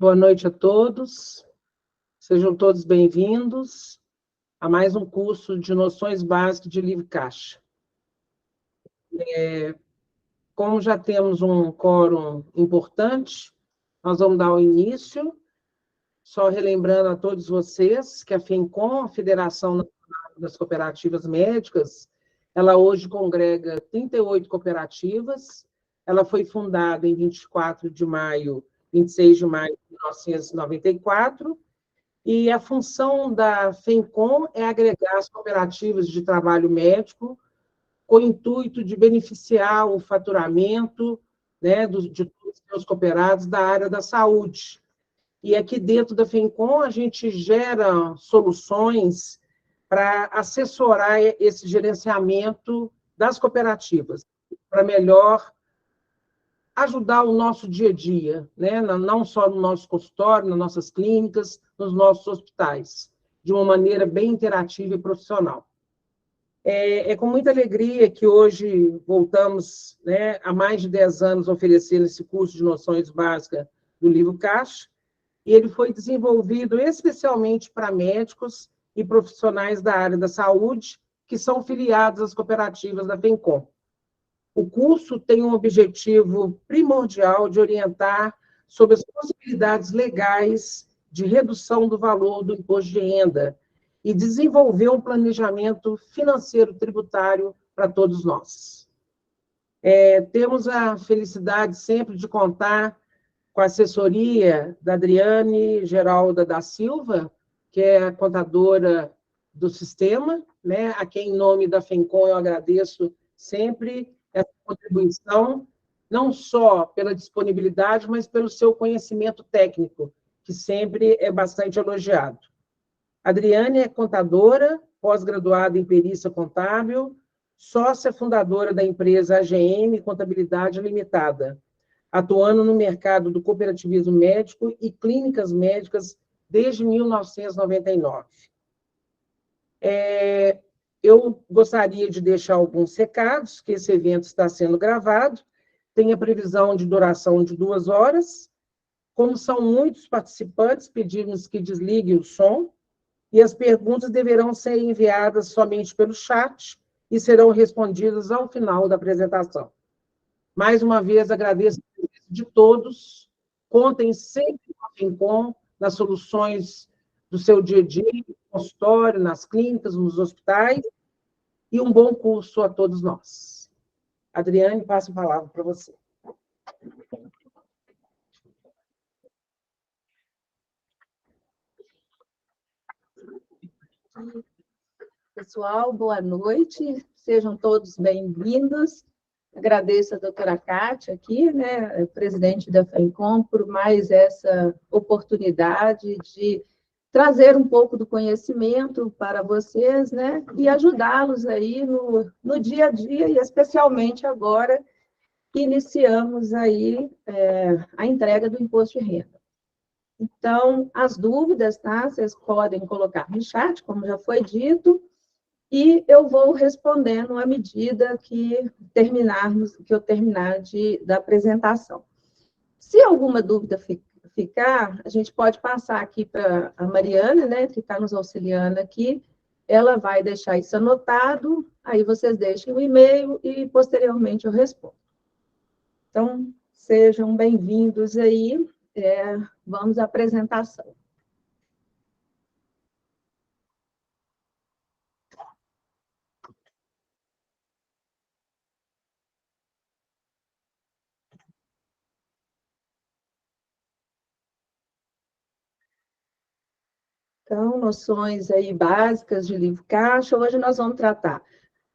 Boa noite a todos. Sejam todos bem-vindos a mais um curso de noções básicas de livre caixa. Como já temos um quórum importante, nós vamos dar o início, só relembrando a todos vocês que a FENCOM, a Federação Nacional das Cooperativas Médicas, ela hoje congrega 38 cooperativas. Ela foi fundada em 26 de maio de 1994, e a função da FENCOM é agregar as cooperativas de trabalho médico com o intuito de beneficiar o faturamento, né, de todos os seus cooperados da área da saúde. E aqui dentro da FENCOM a gente gera soluções para assessorar esse gerenciamento das cooperativas, para melhor ajudar o nosso dia a dia, né? Não só no nosso consultório, nas nossas clínicas, nos nossos hospitais, de uma maneira bem interativa e profissional. É com muita alegria que hoje voltamos, né, há mais de 10 anos oferecendo esse curso de noções básicas do livro Caixa, e ele foi desenvolvido especialmente para médicos e profissionais da área da saúde que são filiados às cooperativas da FENCOM. O curso tem um objetivo primordial de orientar sobre as possibilidades legais de redução do valor do imposto de renda e desenvolver um planejamento financeiro tributário para todos nós. Temos a felicidade sempre de contar com a assessoria da Adriane Geralda da Silva, que é a contadora do sistema, né? A quem, em nome da FENCOM, eu agradeço sempre essa contribuição, não só pela disponibilidade, mas pelo seu conhecimento técnico, que sempre é bastante elogiado. A Adriane é contadora, pós-graduada em perícia contábil, sócia fundadora da empresa AGM Contabilidade Limitada, atuando no mercado do cooperativismo médico e clínicas médicas desde 1999. Eu gostaria de deixar alguns recados, que esse evento está sendo gravado, tem a previsão de duração de 2 horas. Como são muitos participantes, pedimos que desliguem o som, e as perguntas deverão ser enviadas somente pelo chat e serão respondidas ao final da apresentação. Mais uma vez, agradeço a presença de todos, contem sempre com a FENCOM nas soluções do seu dia a dia, no consultório, nas clínicas, nos hospitais, e um bom curso a todos nós. Adriane, passo a palavra para você. Pessoal, boa noite, sejam todos bem-vindos. Agradeço a doutora Kátia aqui, né, presidente da FENCOM, por mais essa oportunidade de trazer um pouco do conhecimento para vocês, né, e ajudá-los aí no dia a dia, e especialmente agora que iniciamos aí a entrega do imposto de renda. Então, as dúvidas, tá, vocês podem colocar no chat, como já foi dito, e eu vou respondendo à medida que eu terminar da apresentação. Se alguma dúvida ficar, a gente pode passar aqui para a Mariana, né, que está nos auxiliando aqui, ela vai deixar isso anotado, aí vocês deixem o e-mail e, posteriormente, eu respondo. Então, sejam bem-vindos aí, vamos à apresentação. Então, noções aí básicas de livro caixa, hoje nós vamos tratar.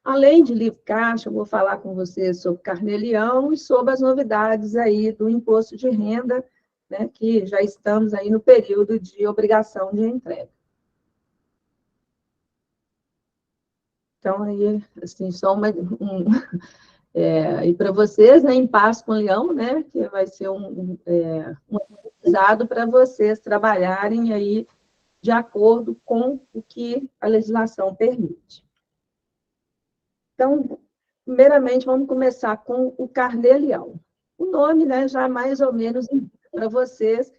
Além de livro caixa, eu vou falar com vocês sobre Carnê-Leão e sobre as novidades aí do imposto de renda, né, que já estamos aí no período de obrigação de entrega. Então, aí, assim, só e para vocês, né, em Paz com Leão, né, que vai ser um aprendizado para vocês trabalharem aí de acordo com o que a legislação permite. Então, primeiramente, vamos começar com o Carnê-Leão. O nome, né, já mais ou menos para vocês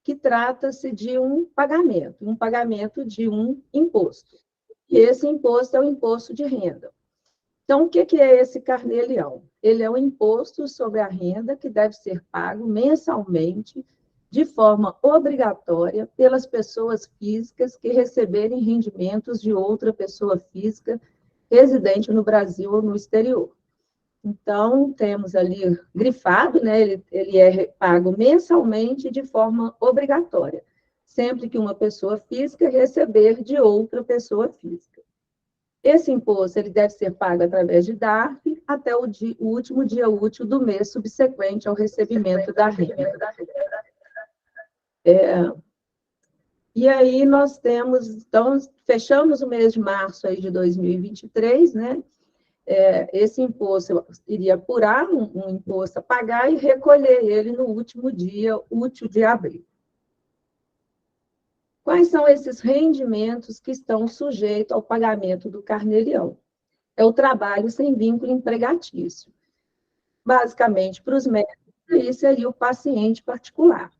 que trata-se de um pagamento de um imposto. E esse imposto é o imposto de renda. Então, o que é esse carnê-leão? Ele é um imposto sobre a renda que deve ser pago mensalmente, de forma obrigatória, pelas pessoas físicas que receberem rendimentos de outra pessoa física residente no Brasil ou no exterior. Então, temos ali grifado, né? Ele é pago mensalmente de forma obrigatória, sempre que uma pessoa física receber de outra pessoa física. Esse imposto ele deve ser pago através de DARF até o último dia útil do mês subsequente ao recebimento da renda. E aí nós temos, então, fechamos o mês de março aí de 2023, né? Esse imposto iria apurar um imposto a pagar e recolher ele no último dia útil de abril. Quais são esses rendimentos que estão sujeitos ao pagamento do carnê-leão? É o trabalho sem vínculo empregatício. Basicamente, para os médicos, aí seria o paciente particular.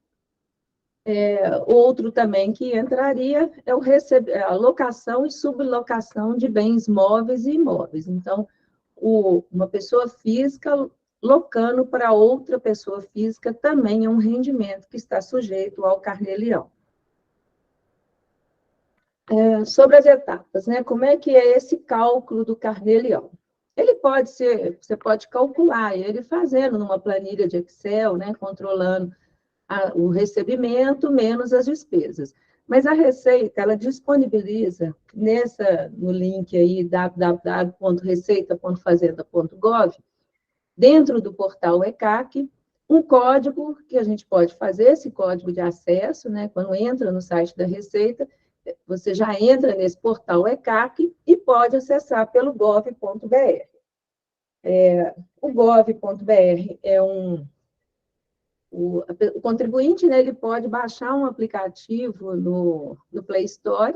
Outro também que entraria é a locação e sublocação de bens móveis e imóveis. Então, uma pessoa física locando para outra pessoa física também é um rendimento que está sujeito ao carnê-leão. Sobre as etapas, né? Como é que é esse cálculo do carnê-leão? Ele pode ser, você pode calcular ele fazendo numa planilha de Excel, né? Controlando o recebimento menos as despesas. Mas a Receita, ela disponibiliza no link aí, www.receita.fazenda.gov, dentro do portal ECAC, um código que a gente pode fazer, esse código de acesso, né? Quando entra no site da Receita, você já entra nesse portal ECAC e pode acessar pelo gov.br. O gov.br é o contribuinte, né, ele pode baixar um aplicativo no Play Store,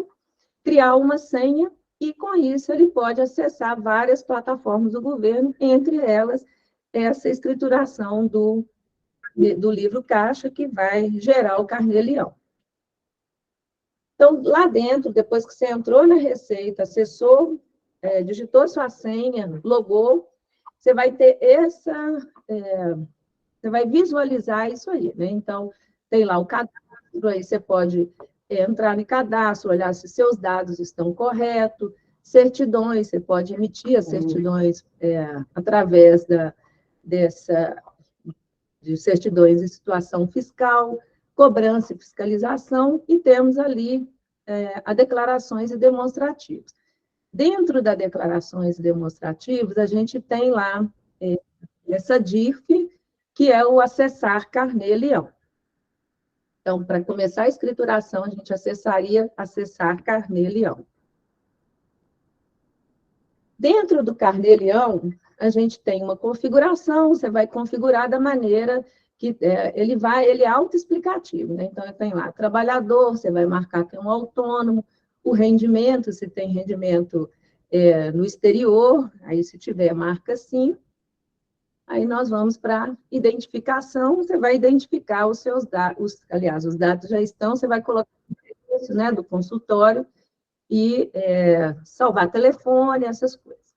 criar uma senha e, com isso, ele pode acessar várias plataformas do governo, entre elas essa escrituração do livro caixa, que vai gerar o carnê-leão. Então, lá dentro, depois que você entrou na Receita, acessou, digitou sua senha, logou, você vai ter você vai visualizar isso aí, né? Então, tem lá o cadastro, aí você pode entrar no cadastro, olhar se seus dados estão corretos, certidões, você pode emitir as certidões através de certidões de situação fiscal, cobrança e fiscalização, e temos ali as declarações e demonstrativos. Dentro das declarações e demonstrativos, a gente tem lá essa DIRF, que é o acessar carnê-leão. Então, para começar a escrituração, a gente acessar carnê-leão. Dentro do carnê-leão, a gente tem uma configuração, você vai configurar da maneira que ele é autoexplicativo, né? Então, tem lá trabalhador, você vai marcar que é um autônomo, o rendimento, se tem rendimento no exterior, aí se tiver, marca sim. Aí nós vamos para identificação, você vai identificar os seus dados, aliás, os dados já estão, você vai colocar o endereço, né, do consultório e salvar telefone, essas coisas.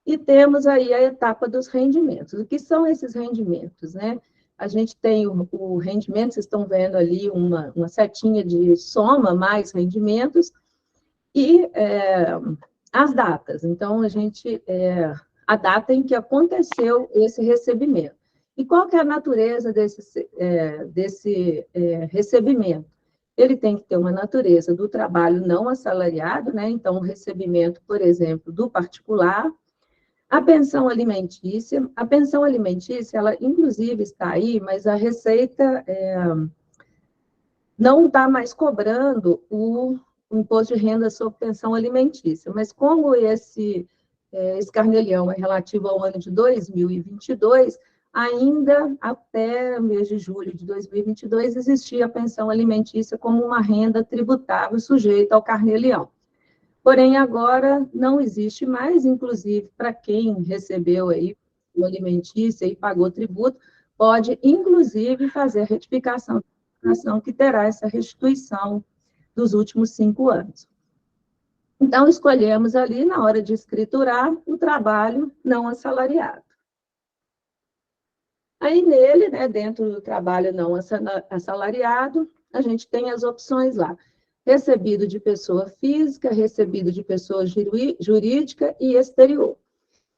E temos aí a etapa dos rendimentos. O que são esses rendimentos, né? A gente tem o rendimento, vocês estão vendo ali uma setinha de soma mais rendimentos e as datas. Então, a data em que aconteceu esse recebimento. E qual que é a natureza desse recebimento? Ele tem que ter uma natureza do trabalho não assalariado, né? Então, o recebimento, por exemplo, do particular. A pensão alimentícia, ela inclusive está aí, mas a Receita não está mais cobrando o imposto de renda sobre pensão alimentícia, mas como esse carnê-leão é relativo ao ano de 2022, ainda até o mês de julho de 2022 existia a pensão alimentícia como uma renda tributável sujeita ao carnê-leão. Porém, agora não existe mais, inclusive, para quem recebeu aí o alimentícia e pagou tributo, pode, inclusive, fazer a retificação administração que terá essa restituição dos últimos 5 anos. Então, escolhemos ali, na hora de escriturar, o trabalho não assalariado. Aí, nele, né, dentro do trabalho não assalariado, a gente tem as opções lá. Recebido de pessoa física, recebido de pessoa jurídica e exterior.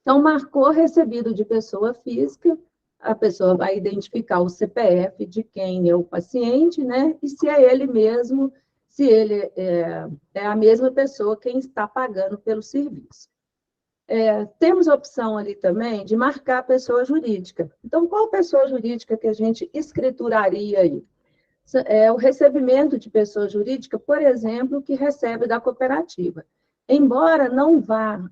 Então, marcou recebido de pessoa física, a pessoa vai identificar o CPF de quem é o paciente, né? E se é ele mesmo, se ele é a mesma pessoa quem está pagando pelo serviço. Temos a opção ali também de marcar a pessoa jurídica. Então, qual pessoa jurídica que a gente escrituraria aí? É o recebimento de pessoa jurídica, por exemplo, que recebe da cooperativa. Embora não vá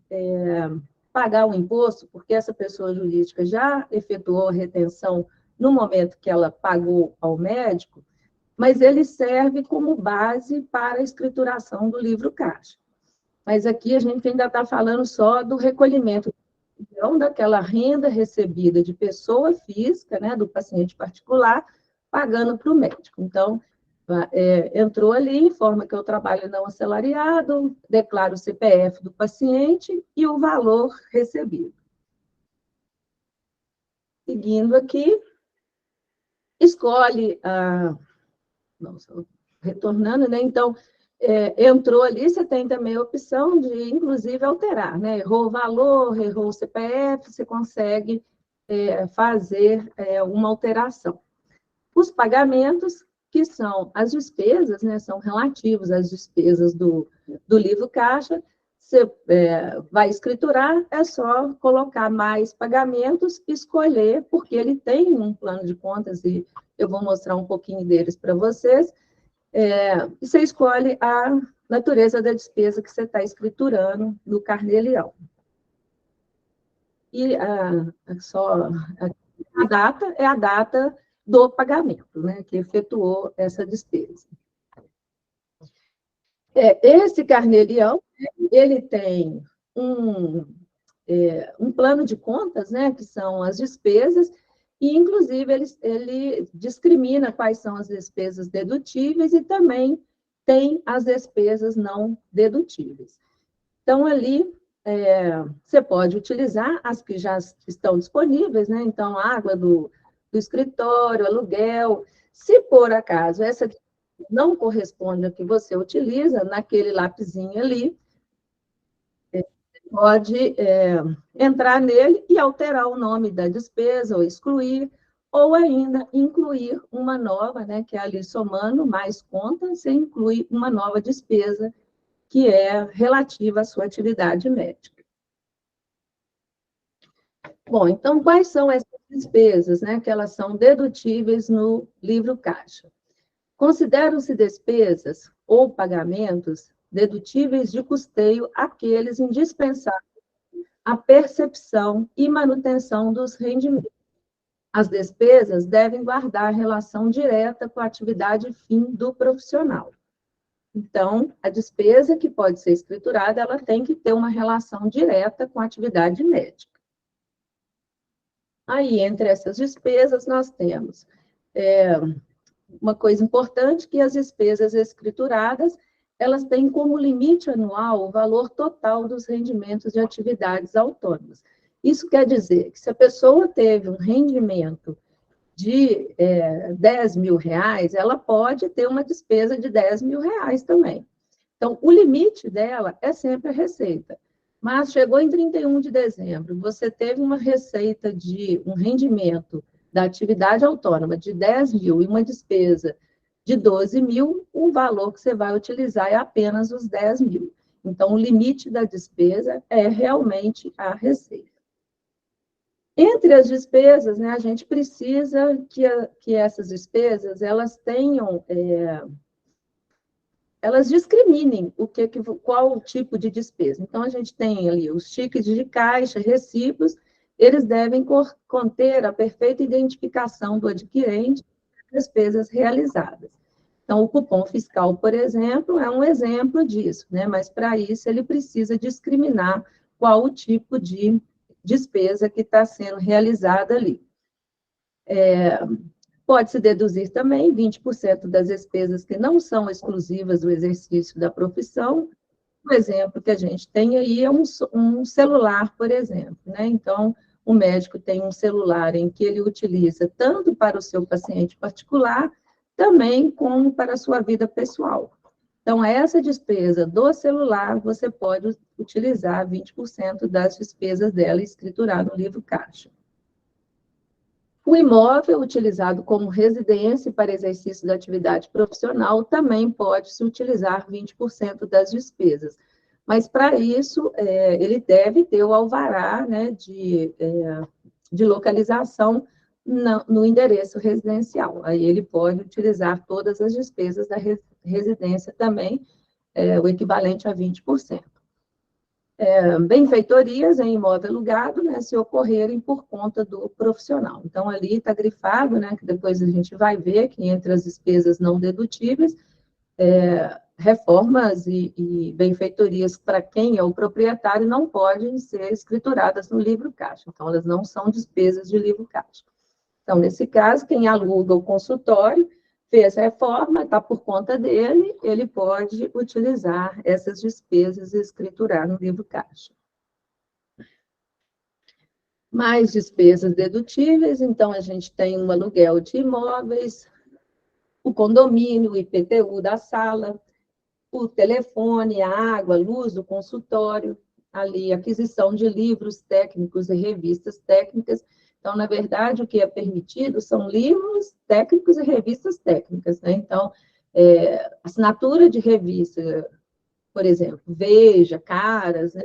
pagar o imposto, porque essa pessoa jurídica já efetuou a retenção no momento que ela pagou ao médico, mas ele serve como base para a escrituração do livro caixa. Mas aqui a gente ainda está falando só do recolhimento daquela renda recebida de pessoa física, né, do paciente particular, pagando para o médico. Então, entrou ali, informa que eu trabalho não assalariado, declara o CPF do paciente e o valor recebido. Seguindo aqui, escolhe retornando, né? Então, entrou ali, você tem também a opção de, inclusive, alterar, né? Errou o valor, errou o CPF, você consegue fazer uma alteração. Os pagamentos, que são as despesas, né? São relativos às despesas do livro caixa, você vai escriturar, é só colocar mais pagamentos, escolher, porque ele tem um plano de contas, e eu vou mostrar um pouquinho deles para vocês, e você escolhe a natureza da despesa que você está escriturando no carnê-leão. E a data é a data do pagamento, né, que efetuou essa despesa. Esse carnê-leão, ele tem um plano de contas, né, que são as despesas, e, inclusive, ele discrimina quais são as despesas dedutíveis e também tem as despesas não dedutíveis. Então, ali, você pode utilizar as que já estão disponíveis, né? Então, água do escritório, aluguel. Se, por acaso, essa não corresponde ao que você utiliza, naquele lapisinho ali, pode entrar nele e alterar o nome da despesa, ou excluir, ou ainda incluir uma nova, né, que é ali somando mais contas, você inclui uma nova despesa que é relativa à sua atividade médica. Bom, então, quais são essas despesas, né, que elas são dedutíveis no livro caixa? Consideram-se despesas ou pagamentos dedutíveis de custeio aqueles indispensáveis à percepção e manutenção dos rendimentos. As despesas devem guardar relação direta com a atividade fim do profissional. Então, a despesa que pode ser escriturada, ela tem que ter uma relação direta com a atividade médica. Aí, entre essas despesas, nós temos uma coisa importante, que as despesas escrituradas, elas têm como limite anual o valor total dos rendimentos de atividades autônomas. Isso quer dizer que se a pessoa teve um rendimento de 10 mil reais, ela pode ter uma despesa de 10 mil reais também. Então, o limite dela é sempre a receita. Mas chegou em 31 de dezembro, você teve uma receita de um rendimento da atividade autônoma de 10 mil e uma despesa de 12 mil, o valor que você vai utilizar é apenas os 10 mil. Então, o limite da despesa é realmente a receita. Entre as despesas, né, a gente precisa que essas despesas, elas tenham, elas discriminem qual o tipo de despesa. Então, a gente tem ali os tickets de caixa, recibos, eles devem conter a perfeita identificação do adquirente das despesas realizadas. Então, o cupom fiscal, por exemplo, é um exemplo disso, né? Mas, para isso, ele precisa discriminar qual o tipo de despesa que está sendo realizada ali. Pode-se deduzir também 20% das despesas que não são exclusivas do exercício da profissão. Um exemplo que a gente tem aí é um celular, por exemplo, né? Então, o médico tem um celular em que ele utiliza tanto para o seu paciente particular, também como para a sua vida pessoal. Então, essa despesa do celular, você pode utilizar 20% das despesas dela e escriturar no livro caixa. O imóvel utilizado como residência para exercício da atividade profissional também pode-se utilizar 20% das despesas. Mas, para isso, ele deve ter o alvará, né, de localização no endereço residencial. Aí ele pode utilizar todas as despesas da residência também, o equivalente a 20%. Benfeitorias em imóvel alugado, né, se ocorrerem por conta do profissional. Então, ali está grifado, né, que depois a gente vai ver que entre as despesas não dedutíveis, reformas e benfeitorias para quem é o proprietário não podem ser escrituradas no livro caixa. Então, elas não são despesas de livro caixa. Então, nesse caso, quem aluga o consultório fez reforma, está por conta dele, ele pode utilizar essas despesas e escriturar no livro caixa. Mais despesas dedutíveis, então a gente tem um aluguel de imóveis, o condomínio, o IPTU da sala, o telefone, a água, a luz do consultório, ali, aquisição de livros técnicos e revistas técnicas. Então, na verdade, o que é permitido são livros técnicos e revistas técnicas, né? Então, assinatura de revista, por exemplo, Veja, Caras, né?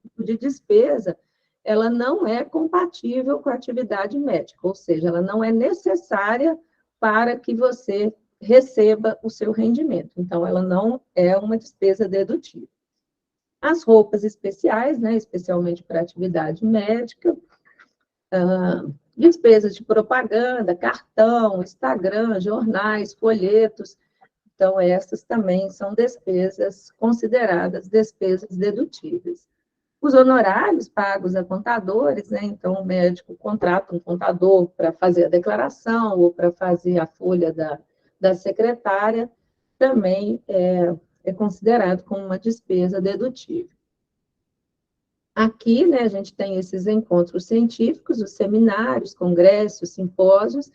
Tipo de despesa, ela não é compatível com a atividade médica, ou seja, ela não é necessária para que você receba o seu rendimento. Então, ela não é uma despesa dedutível. As roupas especiais, né, especialmente para atividade médica, despesas de propaganda, cartão, Instagram, jornais, folhetos. Então, essas também são despesas consideradas despesas dedutíveis. Os honorários pagos a contadores, né? Então, o médico contrata um contador para fazer a declaração ou para fazer a folha da secretária, também é considerado como uma despesa dedutível. Aqui, né, a gente tem esses encontros científicos, os seminários, congressos, simpósios.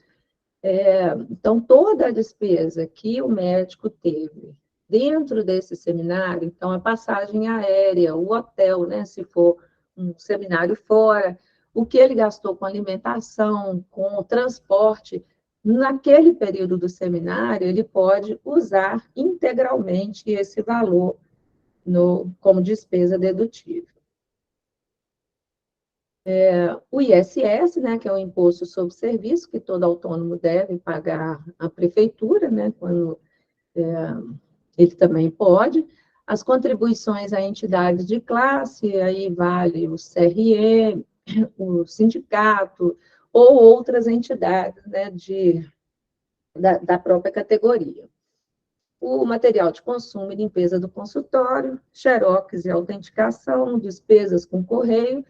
Então, toda a despesa que o médico teve dentro desse seminário, então, a passagem aérea, o hotel, né, se for um seminário fora, o que ele gastou com alimentação, com o transporte, naquele período do seminário, ele pode usar integralmente esse valor como despesa dedutível. O ISS, né, que é o Imposto sobre Serviço, que todo autônomo deve pagar à prefeitura, né, quando ele também pode. As contribuições a entidades de classe, aí vale o CRE, o sindicato, ou outras entidades, né, da própria categoria. O material de consumo e limpeza do consultório, xerox e autenticação, despesas com correio,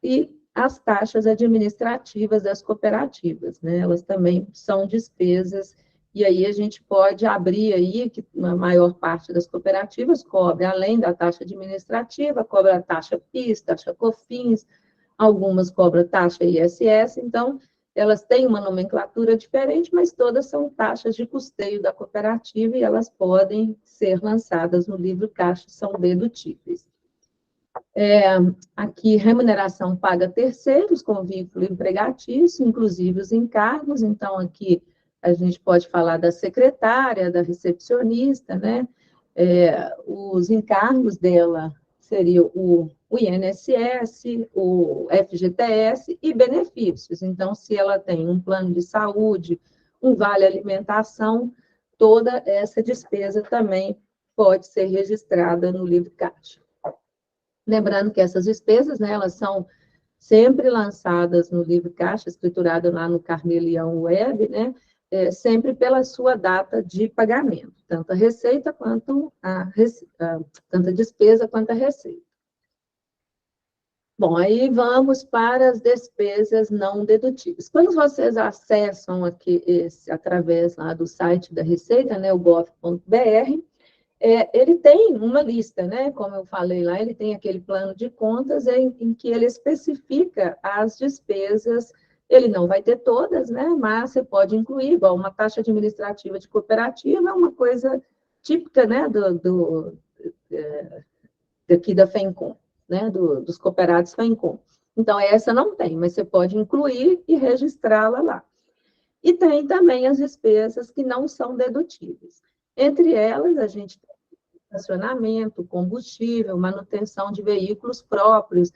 e as taxas administrativas das cooperativas, né? Elas também são despesas, e aí a gente pode abrir aí que a maior parte das cooperativas cobra, além da taxa administrativa, cobra a taxa PIS, taxa COFINS, algumas cobram taxa ISS, então elas têm uma nomenclatura diferente, mas todas são taxas de custeio da cooperativa e elas podem ser lançadas no livro caixa, são dedutíveis. Aqui, remuneração paga a terceiros com vínculo empregatício, inclusive os encargos. Então, aqui a gente pode falar da secretária, da recepcionista, né? Os encargos dela seriam o INSS, o FGTS e benefícios. Então, se ela tem um plano de saúde, um vale alimentação, toda essa despesa também pode ser registrada no livro caixa. Lembrando que essas despesas, né, elas são sempre lançadas no livro caixa, escriturado lá no Carnelian Web, né, sempre pela sua data de pagamento, tanto a receita quanto tanto a despesa quanto a receita. Bom, aí vamos para as despesas não dedutíveis. Quando vocês acessam aqui através lá do site da Receita, né, o gov.br, ele tem uma lista, né? Como eu falei lá, ele tem aquele plano de contas em que ele especifica as despesas. Ele não vai ter todas, né? Mas você pode incluir, igual uma taxa administrativa de cooperativa, é uma coisa típica, né? Daqui da FENCOM, né? Dos cooperados FENCOM. Então, essa não tem, mas você pode incluir e registrá-la lá. E tem também as despesas que não são dedutíveis. Entre elas, a gente tem estacionamento, combustível, manutenção de veículos próprios.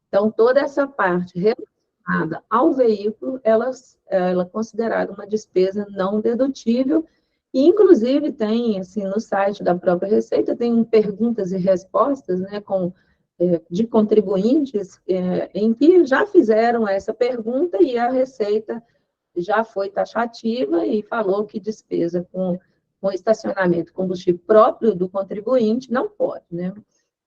Então, toda essa parte relacionada ao veículo, ela é considerada uma despesa não dedutível, e, inclusive, tem, assim, no site da própria Receita, tem perguntas e respostas, né, de contribuintes, em que já fizeram essa pergunta e a Receita já foi taxativa e falou que despesa com estacionamento, combustível próprio do contribuinte, não pode, né?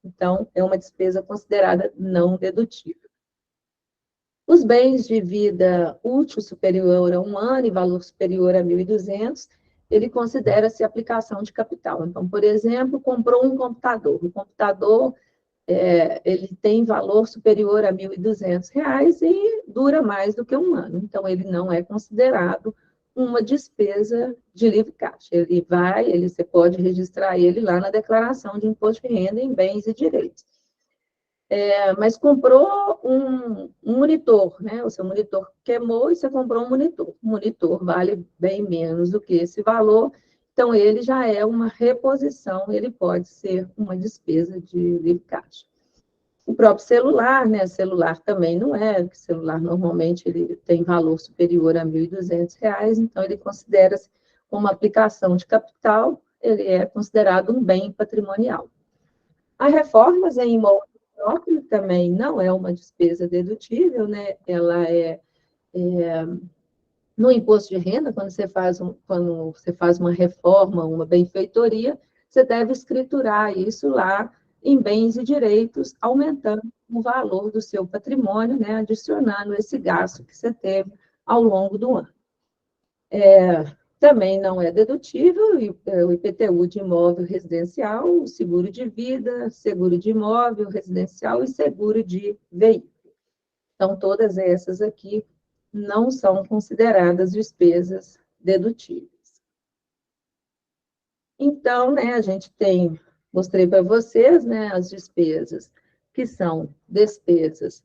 Então, é uma despesa considerada não dedutível. Os bens de vida útil superior a 1 ano e valor superior a 1.200, ele considera-se aplicação de capital. Então, por exemplo, comprou um computador. O computador ele tem valor superior a R$ 1.200 e dura mais do que 1 ano. Então, ele não é considerado uma despesa de livre caixa. Você pode registrar ele lá na declaração de imposto de renda em bens e direitos. Mas comprou um monitor, né? O seu monitor queimou e você comprou um monitor. O monitor vale bem menos do que esse valor, então ele já é uma reposição, ele pode ser uma despesa de livre caixa. O próprio celular, né? Celular também não é, porque celular normalmente ele tem valor superior a R$ 1.200, então ele considera-se como aplicação de capital, ele é considerado um bem patrimonial. A reformas em imóvel próprio também não é uma despesa dedutível, né? Ela no imposto de renda, quando você faz uma reforma, uma benfeitoria, você deve escriturar isso lá em bens e direitos, aumentando o valor do seu patrimônio, né? Adicionando esse gasto que você teve ao longo do ano. Também não é dedutível o IPTU de imóvel residencial, o seguro de vida, seguro de imóvel residencial e seguro de veículo. Então, todas essas aqui não são consideradas despesas dedutíveis. Então, né, a gente mostrei para vocês, né, as despesas que são despesas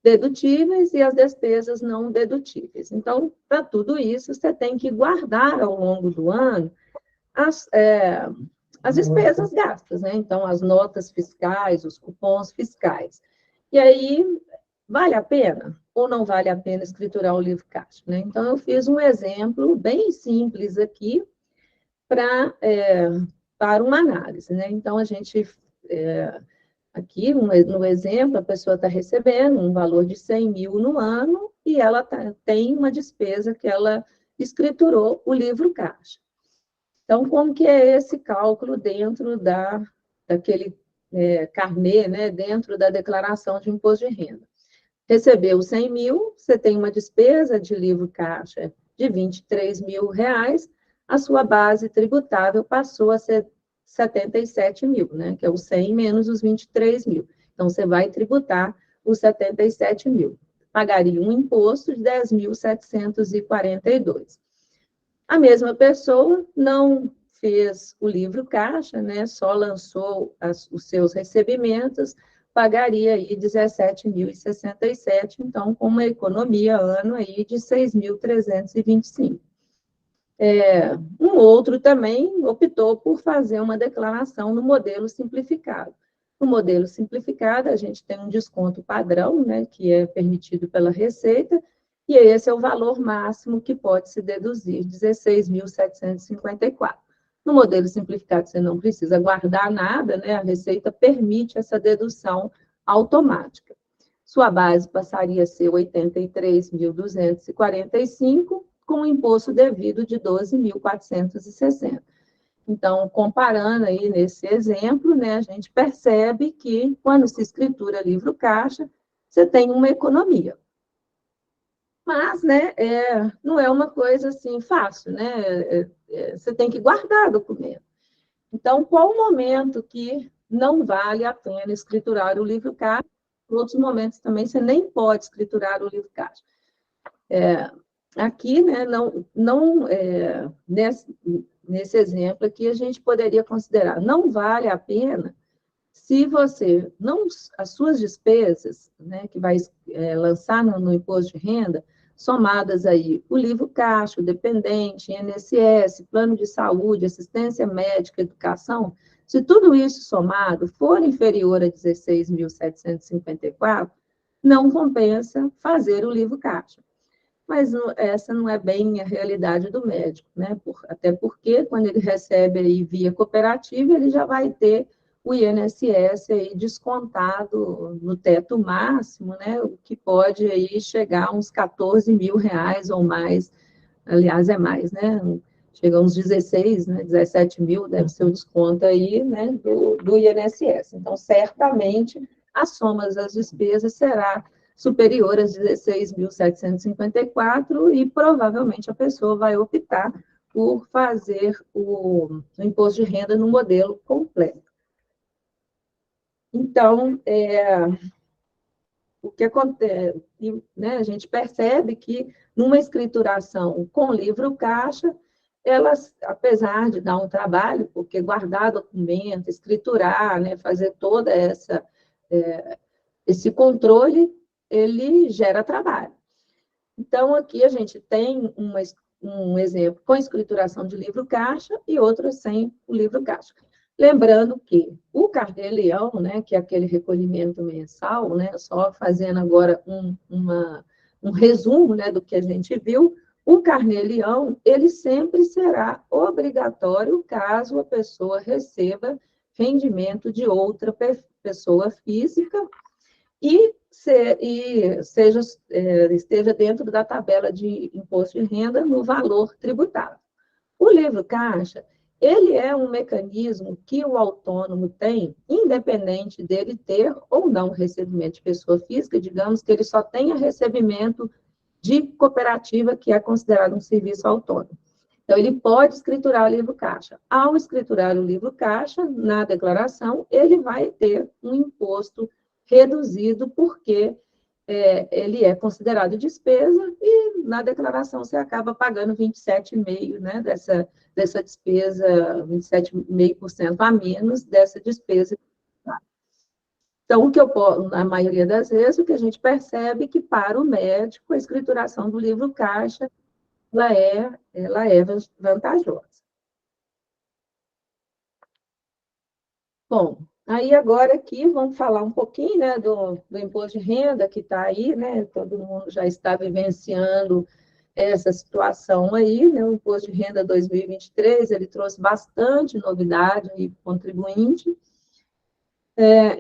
dedutíveis e as despesas não dedutíveis. Então, para tudo isso, você tem que guardar ao longo do ano as despesas gastas, né? Então, as notas fiscais, os cupons fiscais. E aí, vale a pena ou não vale a pena escriturar o livro caixa, né? Então, eu fiz um exemplo bem simples aqui para uma análise, né? Então, a gente... Aqui, no exemplo, a pessoa está recebendo um valor de 100 mil no ano e ela tem uma despesa que ela escriturou o livro caixa. Então, como que é esse cálculo dentro daquele carnê, né, dentro da declaração de imposto de renda? Recebeu 100 mil, você tem uma despesa de livro caixa de R$ 23.000, a sua base tributável passou a ser 77 mil, né? Que é o 100 menos os 23 mil. Então, você vai tributar os 77 mil. Pagaria um imposto de 10.742. A mesma pessoa não fez o livro caixa, né? Só lançou os seus recebimentos, pagaria aí 17.067, então, com uma economia ano aí de 6.325. Um outro também optou por fazer uma declaração no modelo simplificado. No modelo simplificado, a gente tem um desconto padrão, né, que é permitido pela Receita, e esse é o valor máximo que pode se deduzir, 16.754. No modelo simplificado, você não precisa guardar nada, né, a Receita permite essa dedução automática. Sua base passaria a ser 83.245, com um imposto devido de 12.460. Então, comparando aí nesse exemplo, né, a gente percebe que, quando se escritura livro caixa, você tem uma economia. Mas, né, não é uma coisa assim fácil, né? Você tem que guardar documento. Então, qual o momento que não vale a pena escriturar o livro caixa? Em outros momentos também você nem pode escriturar o livro caixa. Aqui, né, nesse exemplo aqui, a gente poderia considerar, não vale a pena se você não, as suas despesas, né, que vai lançar no imposto de renda, somadas aí o livro caixa, o dependente, INSS, plano de saúde, assistência médica, educação, se tudo isso somado for inferior a 16.754, não compensa fazer o livro caixa. Mas essa não é bem a realidade do médico, né? Até porque, quando ele recebe aí via cooperativa, ele já vai ter o INSS aí descontado no teto máximo, né? O que pode aí chegar a uns 14 mil reais ou mais, aliás, é mais, né? Chega a uns 16, né? 17 mil, deve ser o desconto aí, né? Do INSS. Então, certamente, a soma das despesas será superior a 16.754 e provavelmente a pessoa vai optar por fazer o imposto de renda no modelo completo. Então, o que acontece, né, a gente percebe que numa escrituração com livro caixa, elas, apesar de dar um trabalho, porque guardar documento, escriturar, né, fazer toda esse controle, ele gera trabalho. Então, aqui a gente tem um exemplo com escrituração de livro caixa e outro sem o livro caixa. Lembrando que o Carnê-Leão, né, que é aquele recolhimento mensal, né, só fazendo agora um resumo, né, do que a gente viu, o Carnê-Leão, ele sempre será obrigatório caso a pessoa receba rendimento de outra pessoa física e esteja dentro da tabela de imposto de renda no valor tributável. O livro caixa, ele é um mecanismo que o autônomo tem, independente dele ter ou não recebimento de pessoa física, digamos que ele só tenha recebimento de cooperativa, que é considerado um serviço autônomo. Então, ele pode escriturar o livro caixa. Ao escriturar o livro caixa, na declaração, ele vai ter um imposto reduzido, porque ele é considerado despesa e na declaração você acaba pagando 27,5%, né, dessa despesa, 27,5% a menos dessa despesa. Então, na maioria das vezes, o que a gente percebe é que, para o médico, a escrituração do livro caixa ela é vantajosa. Bom, aí agora aqui vamos falar um pouquinho, né, do imposto de renda que está aí, né? Todo mundo já está vivenciando essa situação aí, né? O imposto de renda 2023, ele trouxe bastante novidade aí para o contribuinte.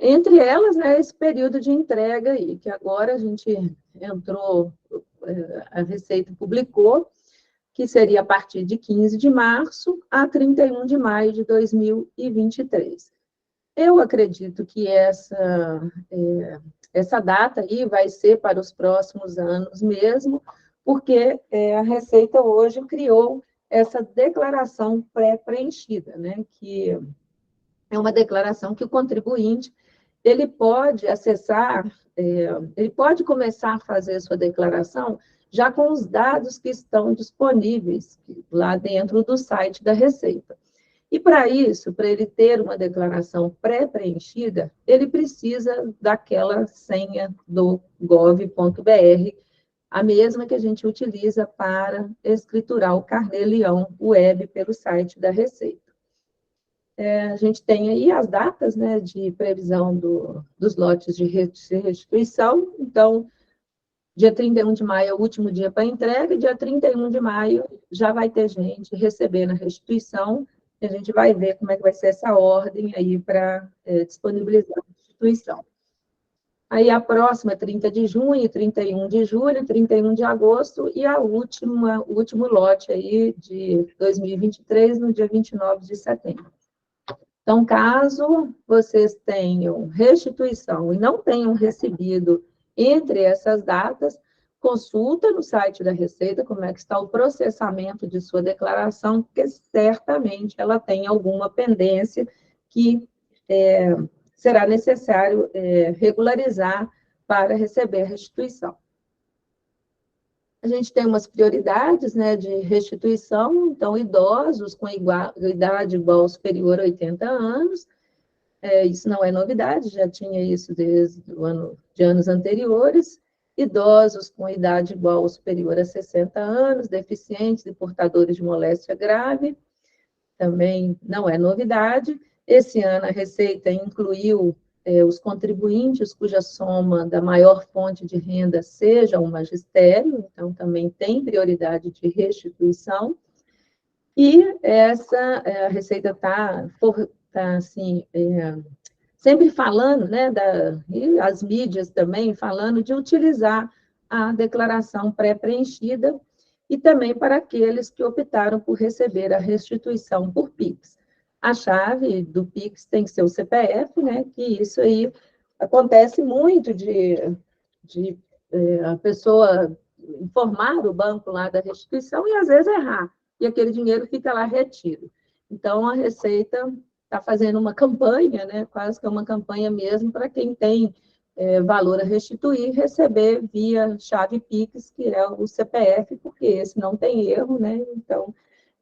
Entre elas, né, esse período de entrega aí, que agora a gente entrou, a Receita publicou, que seria a partir de 15 de março a 31 de maio de 2023. Eu acredito que essa data aí vai ser para os próximos anos mesmo, porque a Receita hoje criou essa declaração pré-preenchida, né, que é uma declaração que o contribuinte ele pode acessar, ele pode começar a fazer a sua declaração já com os dados que estão disponíveis lá dentro do site da Receita. E, para isso, para ele ter uma declaração pré-preenchida, ele precisa daquela senha do gov.br, a mesma que a gente utiliza para escriturar o Carnê-Leão web pelo site da Receita. A gente tem aí as datas, né, de previsão dos lotes de restituição. Então, dia 31 de maio é o último dia para entrega, e dia 31 de maio já vai ter gente recebendo a restituição, e a gente vai ver como é que vai ser essa ordem aí para disponibilizar a restituição. Aí a próxima, 30 de junho, 31 de julho, 31 de agosto, e o último lote aí de 2023, no dia 29 de setembro. Então, caso vocês tenham restituição e não tenham recebido Entre essas datas, consulta no site da Receita como é que está o processamento de sua declaração, porque certamente ela tem alguma pendência que será necessário regularizar para receber a restituição. A gente tem umas prioridades, né, de restituição, então, idosos com idade igual ou superior a 80 anos, isso não é novidade, já tinha isso desde de anos anteriores, idosos com idade igual ou superior a 60 anos, deficientes e portadores de moléstia grave, também não é novidade. Esse ano a Receita incluiu os contribuintes cuja soma da maior fonte de renda seja o magistério, então também tem prioridade de restituição. E a Receita está assim, sempre falando, né, e as mídias também falando de utilizar a declaração pré-preenchida e também para aqueles que optaram por receber a restituição por PIX. A chave do PIX tem que ser o CPF, né, que isso aí acontece muito de a pessoa informar o banco lá da restituição e às vezes errar, e aquele dinheiro fica lá retido. Então, a Receita está fazendo uma campanha, né, quase que uma campanha mesmo, para quem tem valor a restituir, receber via chave PIX, que é o CPF, porque esse não tem erro, né, então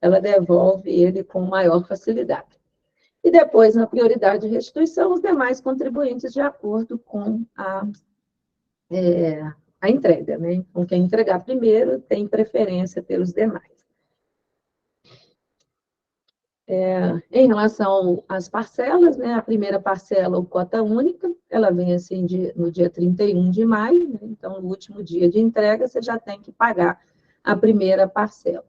ela devolve ele com maior facilidade. E depois, na prioridade de restituição, os demais contribuintes de acordo com a entrega, né? Então, quem entregar primeiro tem preferência pelos demais. Em relação às parcelas, né? A primeira parcela, o cota única, ela vem assim no dia 31 de maio, né? Então, no último dia de entrega, você já tem que pagar a primeira parcela.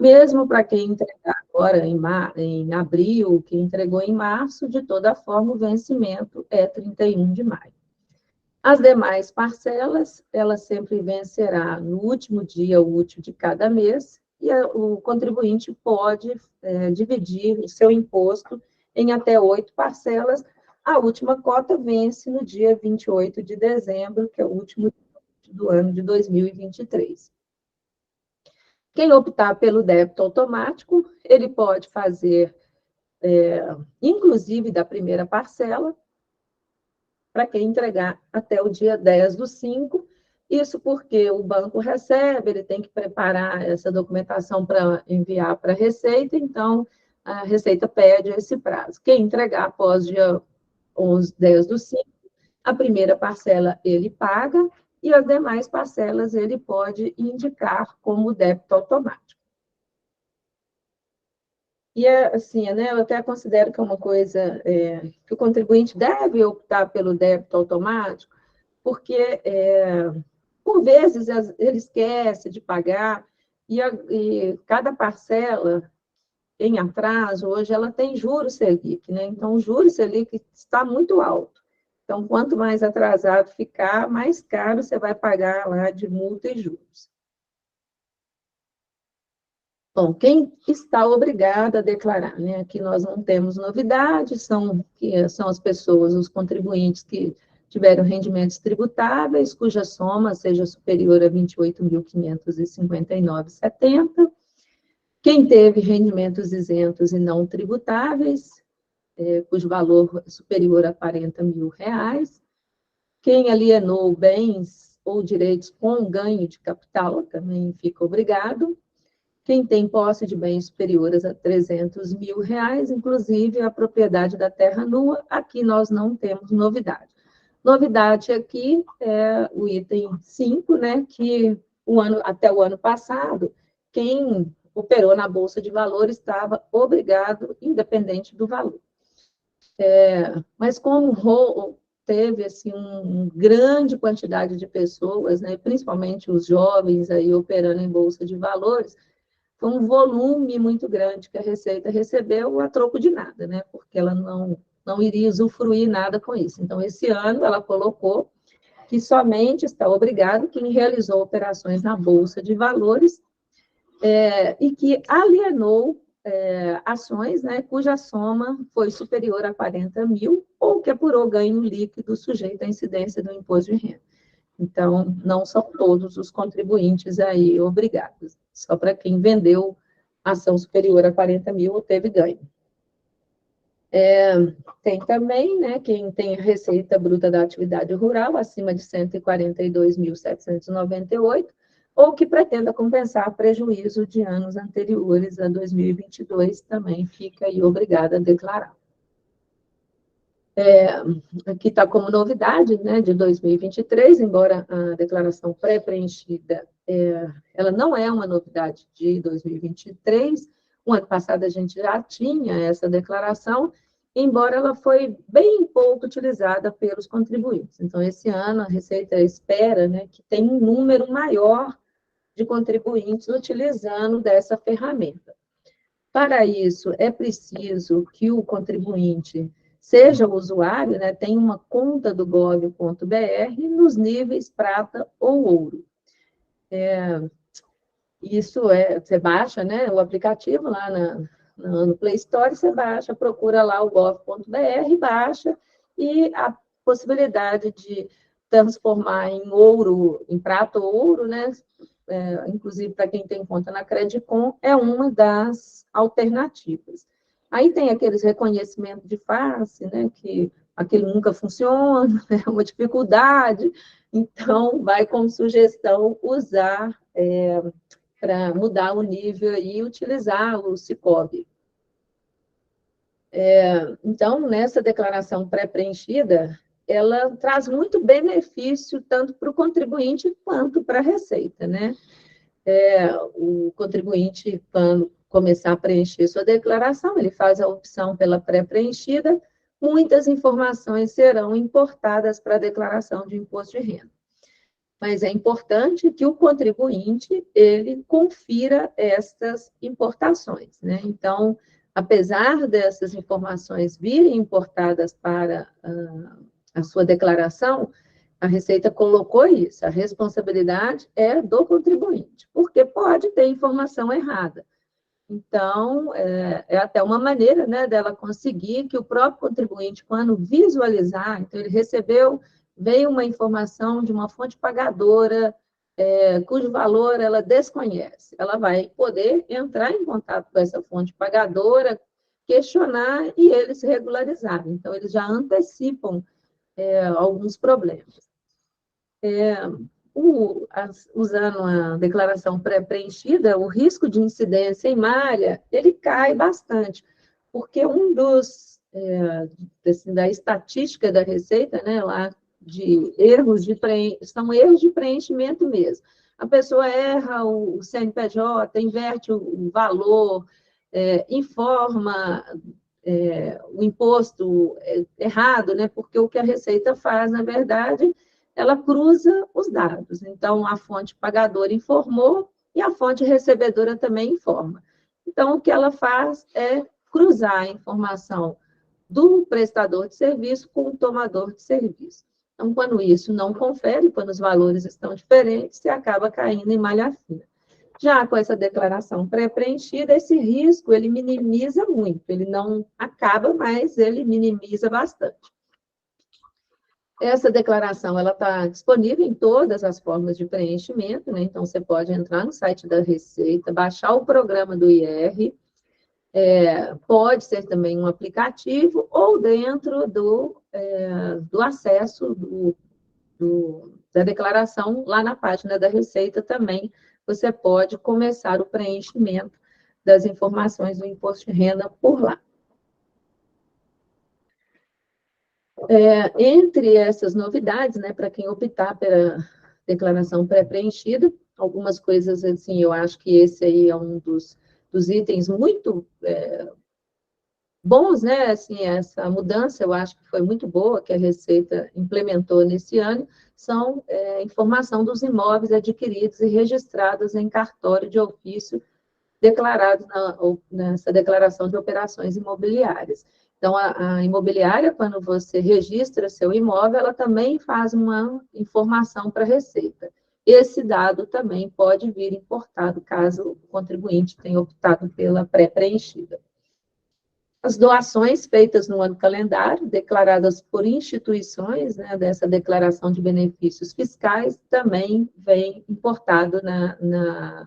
Mesmo para quem entregar agora em abril, que entregou em março, de toda forma, o vencimento é 31 de maio. As demais parcelas, ela sempre vencerá no último dia útil de cada mês, e o contribuinte pode dividir o seu imposto em até 8 parcelas. A última cota vence no dia 28 de dezembro, que é o último do ano de 2023. Quem optar pelo débito automático, ele pode fazer, inclusive da primeira parcela, para quem entregar até o dia 10/5. Isso porque o banco recebe, ele tem que preparar essa documentação para enviar para a Receita, então a Receita pede esse prazo. Quem entregar após dia 10/5, a primeira parcela ele paga e as demais parcelas ele pode indicar como débito automático. E, assim, né, eu até considero que é uma coisa que o contribuinte deve optar pelo débito automático, porque, por vezes, ele esquece de pagar, e cada parcela em atraso, hoje, ela tem juros Selic, né? Então, o juros Selic está muito alto. Então, quanto mais atrasado ficar, mais caro você vai pagar lá de multa e juros. Bom, quem está obrigado a declarar, né? Aqui nós não temos novidades, são as pessoas, os contribuintes que tiveram rendimentos tributáveis, cuja soma seja superior a R$ 28.559,70. Quem teve rendimentos isentos e não tributáveis, cujo valor é superior a R$ 40.000. Quem alienou bens ou direitos com ganho de capital também fica obrigado. Quem tem posse de bens superiores a R$ 300.000, inclusive a propriedade da terra nua, aqui nós não temos novidade. Novidade aqui é o item 5, né, que até o ano passado, quem operou na Bolsa de Valores estava obrigado, independente do valor. Mas como teve assim, uma grande quantidade de pessoas, né, principalmente os jovens aí operando em Bolsa de Valores, foi um volume muito grande que a Receita recebeu a troco de nada, né? Porque ela não iria usufruir nada com isso. Então, esse ano, ela colocou que somente está obrigado quem realizou operações na Bolsa de Valores e que alienou ações, né, cuja soma foi superior a 40 mil ou que apurou ganho líquido sujeito à incidência do imposto de renda. Então, não são todos os contribuintes aí obrigados, só para quem vendeu ação superior a 40 mil ou teve ganho. Tem também, né, quem tem receita bruta da atividade rural acima de 142.798, ou que pretenda compensar prejuízo de anos anteriores a 2022, também fica aí obrigada a declarar. Aqui está como novidade, né, de 2023, embora a declaração pré-preenchida, ela não é uma novidade de 2023, o ano passado a gente já tinha essa declaração, embora ela foi bem pouco utilizada pelos contribuintes. Então, esse ano, a Receita espera, né, que tenha um número maior de contribuintes utilizando dessa ferramenta. Para isso, é preciso que o contribuinte seja o usuário, né, tenha uma conta do gov.br nos níveis prata ou ouro. Isso você baixa, né, o aplicativo lá no Play Store, você baixa, procura lá o gov.br, baixa, e a possibilidade de transformar em ouro, em prata ou ouro, né, inclusive para quem tem conta na Credicom, é uma das alternativas. Aí tem aqueles reconhecimentos de face, né, que aquele nunca funciona, é uma dificuldade, então vai como sugestão usar para mudar o nível e utilizar o Sicob. Então, nessa declaração pré-preenchida, ela traz muito benefício tanto para o contribuinte quanto para a Receita, né? O contribuinte, quando começar a preencher sua declaração, ele faz a opção pela pré-preenchida, muitas informações serão importadas para a declaração de imposto de renda. Mas é importante que o contribuinte, ele confira estas importações, né? Então, apesar dessas informações virem importadas para a sua declaração, a Receita colocou isso, a responsabilidade é do contribuinte, porque pode ter informação errada. Então, é até uma maneira, né, dela conseguir que o próprio contribuinte, quando visualizar, então ele recebeu, veio uma informação de uma fonte pagadora, cujo valor ela desconhece. Ela vai poder entrar em contato com essa fonte pagadora, questionar e eles regularizarem. Então, eles já antecipam alguns problemas. Usando a declaração pré-preenchida, o risco de incidência em malha, ele cai bastante, porque da estatística da Receita, né, lá de erros são erros de preenchimento mesmo. A pessoa erra o CNPJ, inverte o valor, informa o imposto errado, né, porque o que a Receita faz, na verdade, ela cruza os dados. Então, a fonte pagadora informou e a fonte recebedora também informa. Então, o que ela faz é cruzar a informação do prestador de serviço com o tomador de serviço. Então, quando isso não confere, quando os valores estão diferentes, você acaba caindo em malha fina. Já com essa declaração pré-preenchida, esse risco ele minimiza muito, ele não acaba, mas ele minimiza bastante. Essa declaração ela está disponível em todas as formas de preenchimento, né? Então você pode entrar no site da Receita, baixar o programa do IR, pode ser também um aplicativo ou dentro do acesso da declaração lá na página da Receita também você pode começar o preenchimento das informações do imposto de renda por lá. Entre essas novidades, né, para quem optar pela declaração pré-preenchida, algumas coisas, assim, eu acho que esse aí é um dos itens muito bons, né, assim, essa mudança eu acho que foi muito boa, que a Receita implementou nesse ano, são informação dos imóveis adquiridos e registrados em cartório de ofício declarados nessa declaração de operações imobiliárias. Então, a imobiliária, quando você registra seu imóvel, ela também faz uma informação para a Receita. Esse dado também pode vir importado, caso o contribuinte tenha optado pela pré-preenchida. As doações feitas no ano calendário, declaradas por instituições, né, dessa declaração de benefícios fiscais, também vem importado na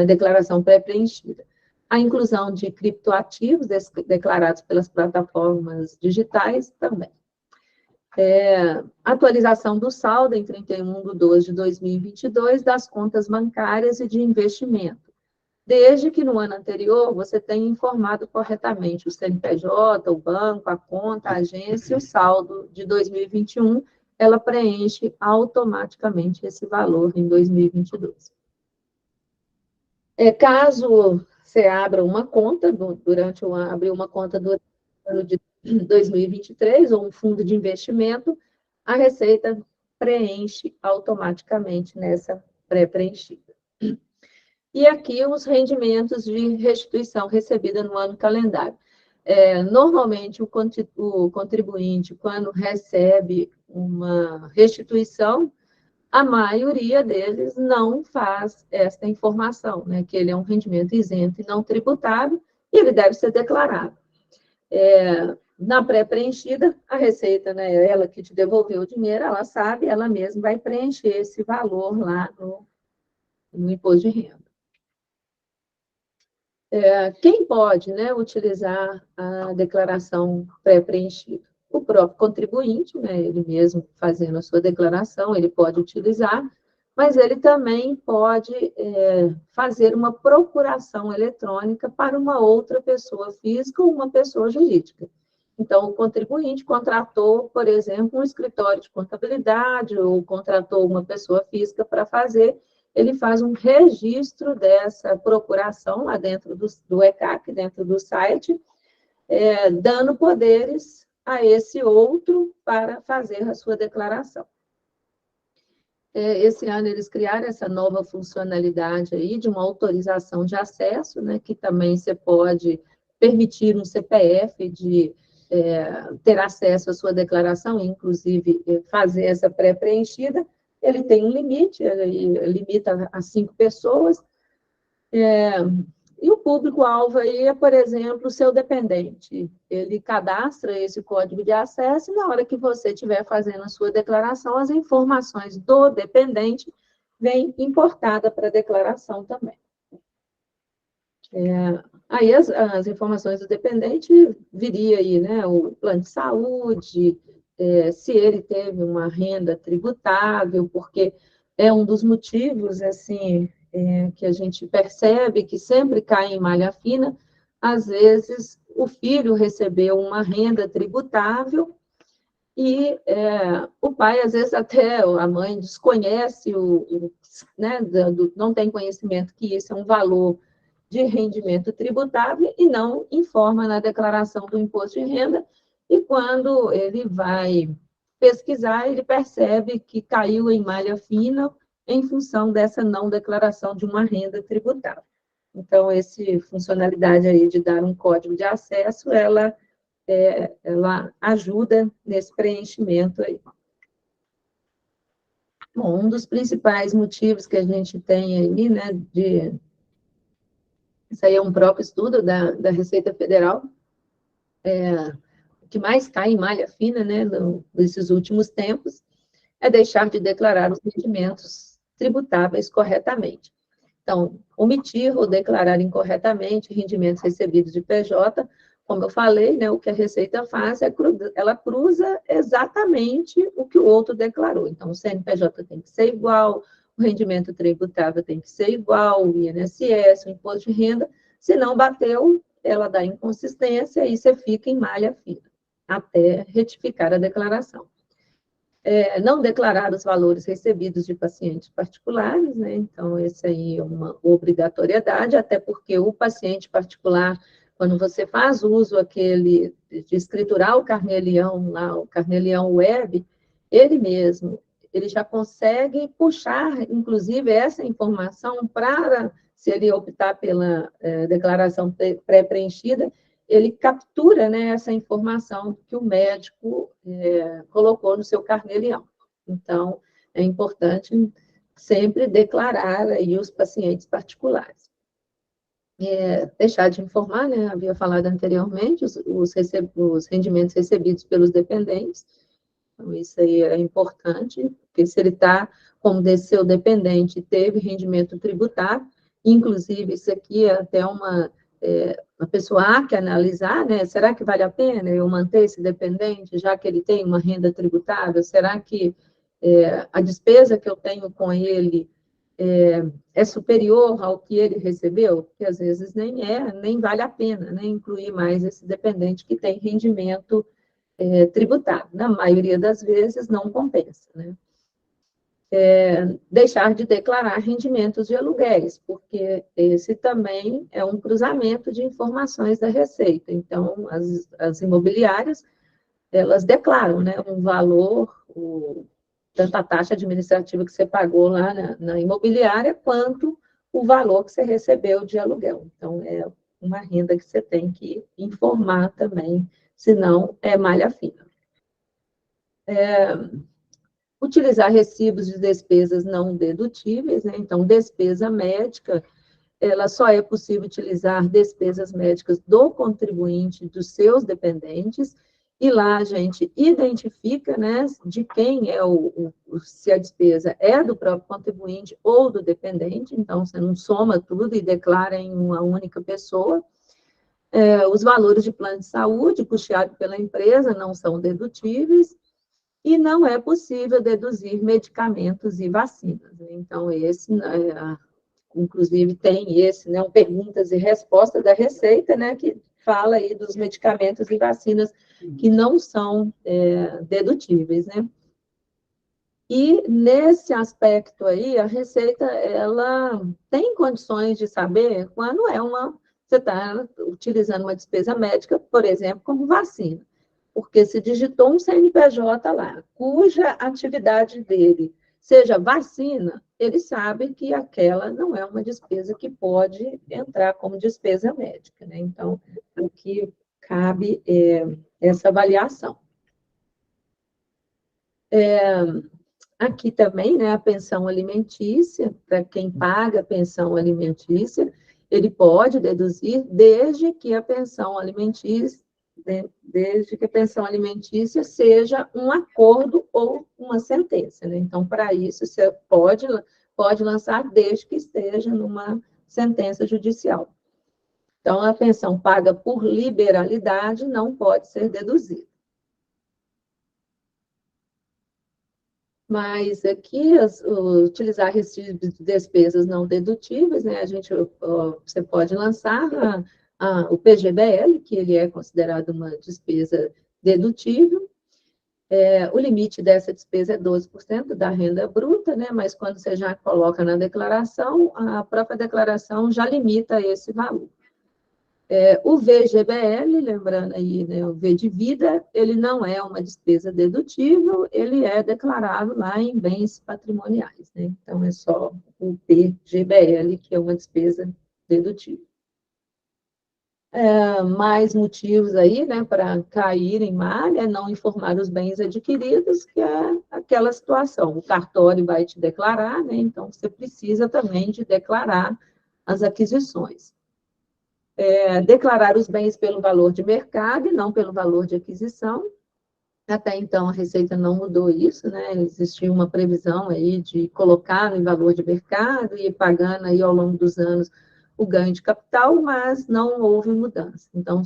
declaração pré-preenchida. A inclusão de criptoativos declarados pelas plataformas digitais também. Atualização do saldo em 31/12/2022 das contas bancárias e de investimento, desde que no ano anterior você tenha informado corretamente o CNPJ, o banco, a conta, a agência e o saldo de 2021, ela preenche automaticamente esse valor em 2022. Caso você abra uma conta, abriu uma conta do ano de 2023, ou um fundo de investimento, a Receita preenche automaticamente nessa pré-preenchida. E aqui os rendimentos de restituição recebida no ano calendário. Normalmente, o contribuinte, quando recebe uma restituição, a maioria deles não faz esta informação, né, que ele é um rendimento isento e não tributável, e ele deve ser declarado. Na pré-preenchida, a Receita, né, ela que te devolveu o dinheiro, ela sabe, ela mesma vai preencher esse valor lá no imposto de renda. Quem pode, né, utilizar a declaração pré-preenchida? O próprio contribuinte, né, ele mesmo fazendo a sua declaração, ele pode utilizar, mas ele também pode fazer uma procuração eletrônica para uma outra pessoa física ou uma pessoa jurídica. Então, o contribuinte contratou, por exemplo, um escritório de contabilidade ou contratou uma pessoa física para fazer, ele faz um registro dessa procuração lá dentro do ECAC, dentro do site, dando poderes a esse outro para fazer a sua declaração. Esse ano eles criaram essa nova funcionalidade aí de uma autorização de acesso, né, que também você pode permitir um CPF de ter acesso à sua declaração, inclusive fazer essa pré-preenchida. Ele tem um limite, ele limita a 5 pessoas, e o público-alvo aí é, por exemplo, o seu dependente. Ele cadastra esse código de acesso e na hora que você estiver fazendo a sua declaração, as informações do dependente vêm importada para a declaração também. Aí as informações do dependente viria aí, né, o plano de saúde, se ele teve uma renda tributável, porque é um dos motivos, assim, que a gente percebe que sempre cai em malha fina, às vezes o filho recebeu uma renda tributável e o pai, às vezes até a mãe desconhece, né, não tem conhecimento que isso é um valor de rendimento tributável e não informa na declaração do imposto de renda, e quando ele vai pesquisar, ele percebe que caiu em malha fina em função dessa não declaração de uma renda tributável. Então, essa funcionalidade aí de dar um código de acesso, ela ajuda nesse preenchimento aí. Bom, um dos principais motivos que a gente tem aí, né, isso aí é um próprio estudo da Receita Federal, o que mais cai em malha fina, né, nesses últimos tempos, é deixar de declarar os rendimentos tributáveis corretamente. Então, omitir ou declarar incorretamente rendimentos recebidos de PJ, como eu falei, né, o que a Receita faz ela cruza exatamente o que o outro declarou. Então, o CNPJ tem que ser igual, o rendimento tributável tem que ser igual, o INSS, o imposto de renda. Se não bateu, ela dá inconsistência e você fica em malha fina, até retificar a declaração. Não declarar os valores recebidos de pacientes particulares, né? Então, essa aí é uma obrigatoriedade, até porque o paciente particular, quando você faz uso de escriturar o carnê-leão lá, o carnê-leão web, ele já consegue puxar, inclusive, essa informação para, se ele optar pela declaração pré-preenchida, ele captura, né, essa informação que o médico colocou no seu carnê-leão. Então, é importante sempre declarar aí os pacientes particulares. deixar de informar, né? Havia falado anteriormente, os rendimentos recebidos pelos dependentes. Então, isso aí é importante, porque se ele está, como seu dependente, teve rendimento tributário, inclusive isso aqui é até uma pessoa há que analisar, né? Será que vale a pena eu manter esse dependente, já que ele tem uma renda tributável? Será que a despesa que eu tenho com ele é superior ao que ele recebeu? Porque às vezes nem vale a pena, né, incluir mais esse dependente que tem rendimento tributário. Na maioria das vezes não compensa, né? Deixar de declarar rendimentos de aluguéis, porque esse também é um cruzamento de informações da Receita. Então, as imobiliárias, elas declaram, né, um valor, tanto a taxa administrativa que você pagou lá na imobiliária, quanto o valor que você recebeu de aluguel. Então, é uma renda que você tem que informar também, senão é malha fina. Utilizar recibos de despesas não dedutíveis, né? Então, despesa médica, ela só é possível utilizar despesas médicas do contribuinte, dos seus dependentes, e lá a gente identifica, né, de quem é se a despesa é do próprio contribuinte ou do dependente, então você não soma tudo e declara em uma única pessoa. Os valores de plano de saúde custeado pela empresa não são dedutíveis, e não é possível deduzir medicamentos e vacinas. Então, inclusive, tem né, perguntas e respostas da Receita, né, que fala aí dos medicamentos e vacinas que não são dedutíveis, né? E, nesse aspecto aí, a Receita, ela tem condições de saber quando você está utilizando uma despesa médica, por exemplo, como vacina. Porque se digitou um CNPJ lá, cuja atividade dele seja vacina, ele sabe que aquela não é uma despesa que pode entrar como despesa médica, né? Então, o que cabe é essa avaliação. Aqui também, né, a pensão alimentícia, para quem paga a pensão alimentícia, ele pode deduzir desde que a pensão alimentícia seja um acordo ou uma sentença, né? Então, para isso, você pode lançar desde que esteja numa sentença judicial. Então, a pensão paga por liberalidade não pode ser deduzida. Mas aqui, utilizar recibos de despesas não dedutíveis, né? Você pode lançar o PGBL, que ele é considerado uma despesa dedutível. O limite dessa despesa é 12% da renda bruta, né? Mas quando você já coloca na declaração, a própria declaração já limita esse valor. O VGBL, lembrando aí, né, o V de vida, ele não é uma despesa dedutível, ele é declarado lá em bens patrimoniais, né? Então, é só o PGBL, que é uma despesa dedutível. Mais motivos aí, né, para cair em malha, não informar os bens adquiridos, que é aquela situação. O cartório vai te declarar, né? Então, você precisa também de declarar as aquisições. Declarar os bens pelo valor de mercado e não pelo valor de aquisição. Até então, a Receita não mudou isso, né? Existia uma previsão aí de colocar no valor de mercado e ir pagando aí ao longo dos anos o ganho de capital, mas não houve mudança. Então,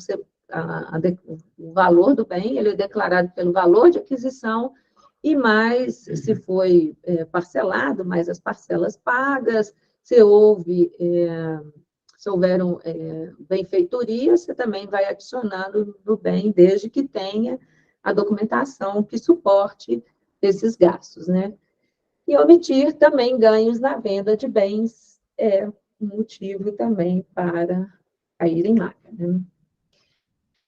o valor do bem ele é declarado pelo valor de aquisição e mais, se foi parcelado, mais as parcelas pagas, se houveram benfeitorias, você também vai adicionando no bem, desde que tenha a documentação que suporte esses gastos, né? E omitir também ganhos na venda de bens é um motivo também para cair em malha, né?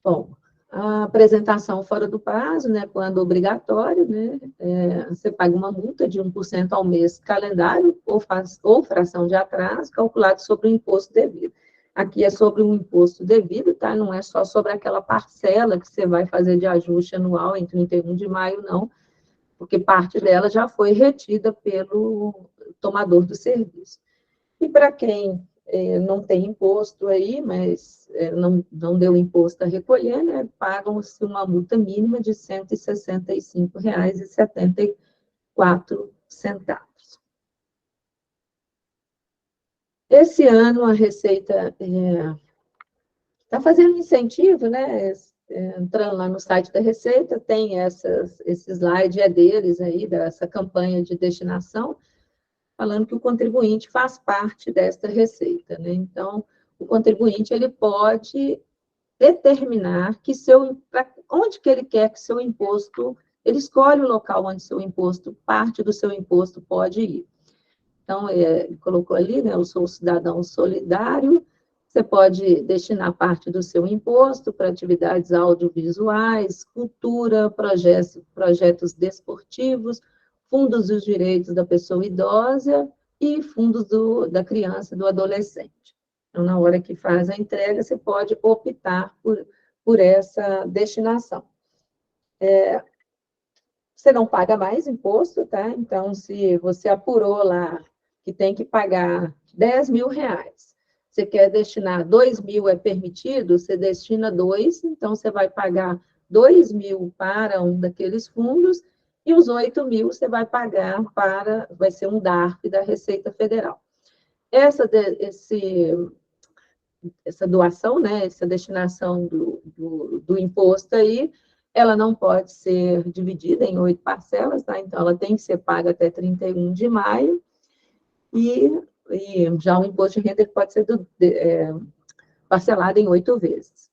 Bom, a apresentação fora do prazo, né, quando obrigatório, né, você paga uma multa de 1% ao mês calendário ou fração de atraso, calculado sobre o imposto devido. Aqui é sobre o imposto devido, tá? Não é só sobre aquela parcela que você vai fazer de ajuste anual em 31 de maio, não, porque parte dela já foi retida pelo tomador do serviço. E para quem não tem imposto aí, mas não deu imposto a recolher, né? Pagam-se uma multa mínima de R$ 165,74. Esse ano a Receita está fazendo incentivo, né? Entrando lá no site da Receita, tem esse slide deles aí, dessa campanha de destinação, falando que o contribuinte faz parte desta receita, né? Então, o contribuinte ele pode determinar que onde que ele quer que seu imposto, ele escolhe o local onde seu imposto, parte do seu imposto pode ir. Então, ele colocou ali, né, eu sou cidadão solidário, você pode destinar parte do seu imposto para atividades audiovisuais, cultura, projetos desportivos, fundos dos direitos da pessoa idosa e fundos da criança e do adolescente. Então, na hora que faz a entrega, você pode optar por essa destinação. Você não paga mais imposto, tá? Então, se você apurou lá que tem que pagar R$ 10.000, você quer destinar 2.000 é permitido, você destina 2, então você vai pagar 2.000 para um daqueles fundos e os 8.000 você vai pagar vai ser um DARF da Receita Federal. Essa doação, né, essa destinação do imposto aí, ela não pode ser dividida em 8 parcelas, tá? Então, ela tem que ser paga até 31 de maio, e já o imposto de renda pode ser parcelado em 8 vezes.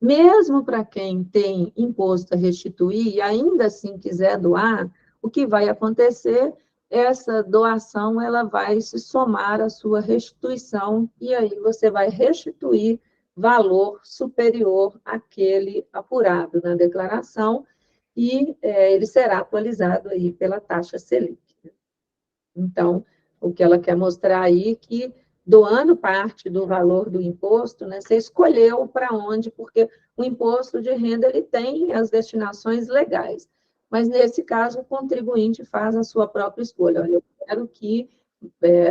Mesmo para quem tem imposto a restituir e ainda assim quiser doar, o que vai acontecer, essa doação ela vai se somar à sua restituição, e aí você vai restituir valor superior àquele apurado na declaração, e ele será atualizado aí pela taxa Selic. Então, o que ela quer mostrar aí é que, doando parte do valor do imposto, né, você escolheu para onde, porque o imposto de renda ele tem as destinações legais, mas, nesse caso, o contribuinte faz a sua própria escolha. Olha, eu quero que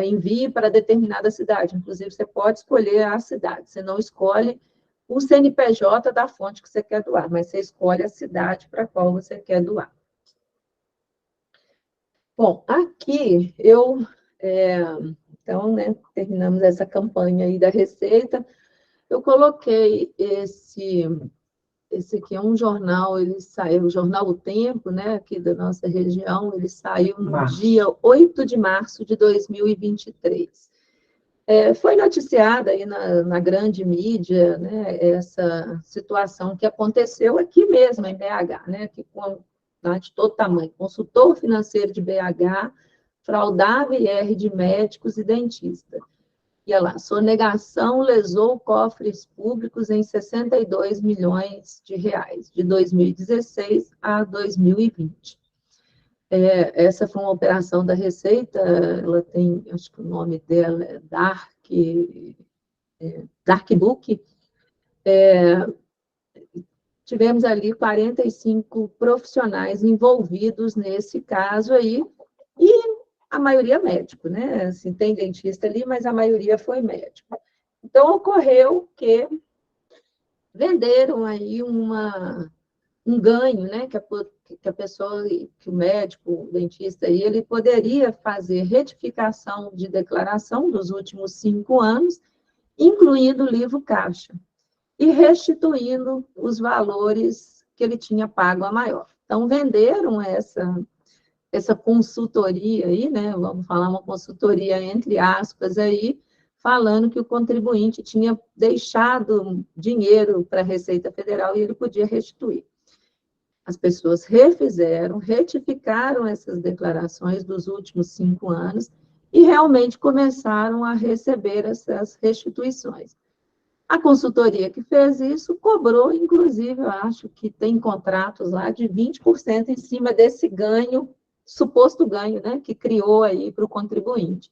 envie para determinada cidade, inclusive, você pode escolher a cidade, você não escolhe o CNPJ da fonte que você quer doar, mas você escolhe a cidade para a qual você quer doar. Bom, aqui então, né, terminamos essa campanha aí da Receita. Eu coloquei esse aqui é um jornal, ele saiu, o jornal O Tempo, né, aqui da nossa região, ele saiu no dia 8 de março de 2023. Foi noticiada aí na grande mídia, né, essa situação que aconteceu aqui mesmo, em BH, né, que de todo tamanho, consultor financeiro de BH fraudava IR de médicos e dentistas. E olha lá, sonegação lesou cofres públicos em 62 milhões de reais, de 2016 a 2020. Essa foi uma operação da Receita, ela tem, acho que o nome dela é Dark Book. Tivemos ali 45 profissionais envolvidos nesse caso aí, e a maioria médico, né? Assim, tem dentista ali, mas a maioria foi médico. Então, ocorreu que venderam aí um ganho, né? Que a pessoa, que o médico, o dentista, aí, ele poderia fazer retificação de declaração dos últimos 5 anos, incluindo o livro caixa, e restituindo os valores que ele tinha pago a maior. Então, venderam essa consultoria aí, né? Vamos falar uma consultoria entre aspas aí, falando que o contribuinte tinha deixado dinheiro para a Receita Federal e ele podia restituir. As pessoas refizeram, retificaram essas declarações dos últimos 5 anos e realmente começaram a receber essas restituições. A consultoria que fez isso cobrou, inclusive, eu acho que tem contratos lá de 20% em cima desse ganho, suposto ganho, né, que criou aí para o contribuinte.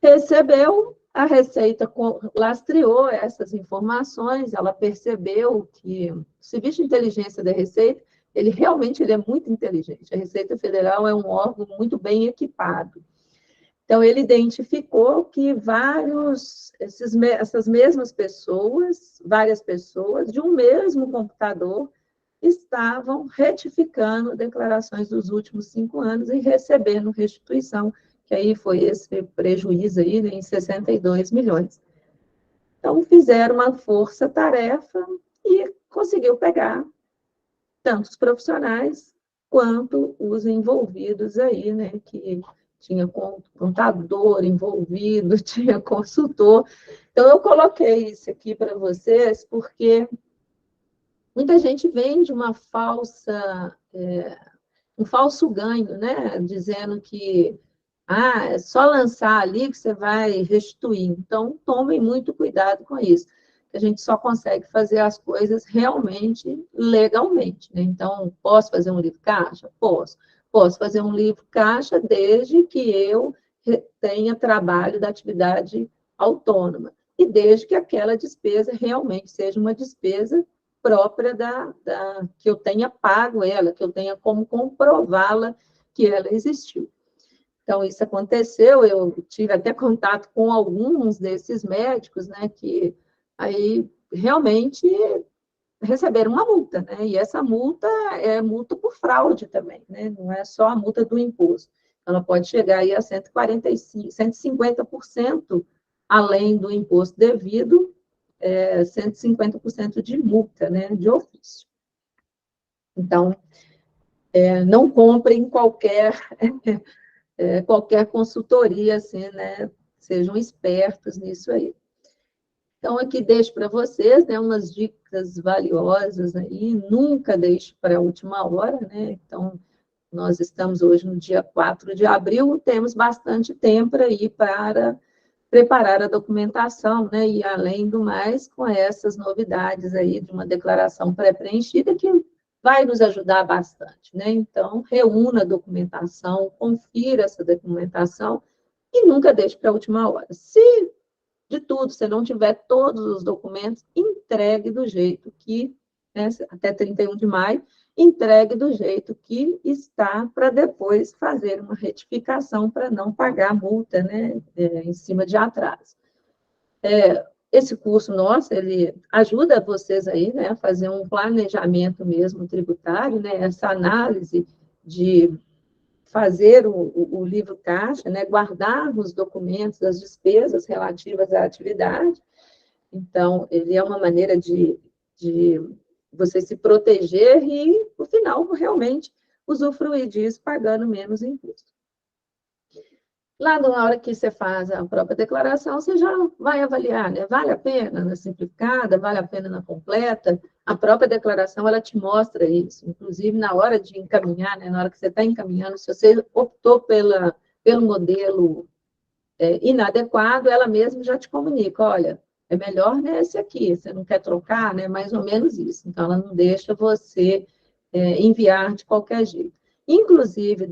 Recebeu, a Receita lastreou essas informações, ela percebeu que o Serviço de Inteligência da Receita, ele realmente é muito inteligente. A Receita Federal é um órgão muito bem equipado. Então, ele identificou que essas mesmas pessoas, várias pessoas, de um mesmo computador, estavam retificando declarações dos últimos 5 anos e recebendo restituição, que aí foi esse prejuízo aí, né, em 62 milhões. Então, fizeram uma força-tarefa e conseguiu pegar tanto os profissionais quanto os envolvidos aí, né, que tinha contador envolvido, tinha consultor. Então, eu coloquei isso aqui para vocês, porque muita gente vende um falso ganho, né, dizendo que é só lançar ali que você vai restituir. Então, tomem muito cuidado com isso, que a gente só consegue fazer as coisas realmente legalmente, né? Então, posso fazer um livro caixa? Posso. Posso fazer um livro caixa desde que eu tenha trabalho da atividade autônoma e desde que aquela despesa realmente seja uma despesa própria que eu tenha pago ela, que eu tenha como comprová-la que ela existiu. Então, isso aconteceu, eu tive até contato com alguns desses médicos, né, que aí realmente receberam uma multa, né, e essa multa é multa por fraude também, né, não é só a multa do imposto. Ela pode chegar aí a 150%, além do imposto devido, 150% de multa, né, de ofício. Então, não comprem qualquer consultoria, assim, né? Sejam espertos nisso aí. Então, aqui deixo para vocês, né, umas dicas valiosas aí, nunca deixe para a última hora, né? Então, nós estamos hoje no dia 4 de abril, temos bastante tempo aí para preparar a documentação, né? E, além do mais, com essas novidades aí de uma declaração pré-preenchida, que vai nos ajudar bastante, né? Então, reúna a documentação, confira essa documentação e nunca deixe para a última hora. Se, de tudo, você não tiver todos os documentos, entregue do jeito que, né, até 31 de maio, entregue do jeito que está, para depois fazer uma retificação para não pagar multa, né, em cima de atraso. Esse curso nosso, ele ajuda vocês aí, né, a fazer um planejamento mesmo tributário, né, essa análise de fazer o livro caixa, né, guardar os documentos, as despesas relativas à atividade. Então, ele é uma maneira de você se proteger e, no final, realmente usufruir disso pagando menos imposto. Lá na hora que você faz a própria declaração, você já vai avaliar, né? Vale a pena na simplificada, vale a pena na completa? A própria declaração, ela te mostra isso. Inclusive, na hora de encaminhar, né? Na hora que você está encaminhando, se você optou pelo modelo inadequado, ela mesma já te comunica, olha, é melhor nesse aqui, você não quer trocar, né? Mais ou menos isso. Então, ela não deixa você enviar de qualquer jeito. Inclusive,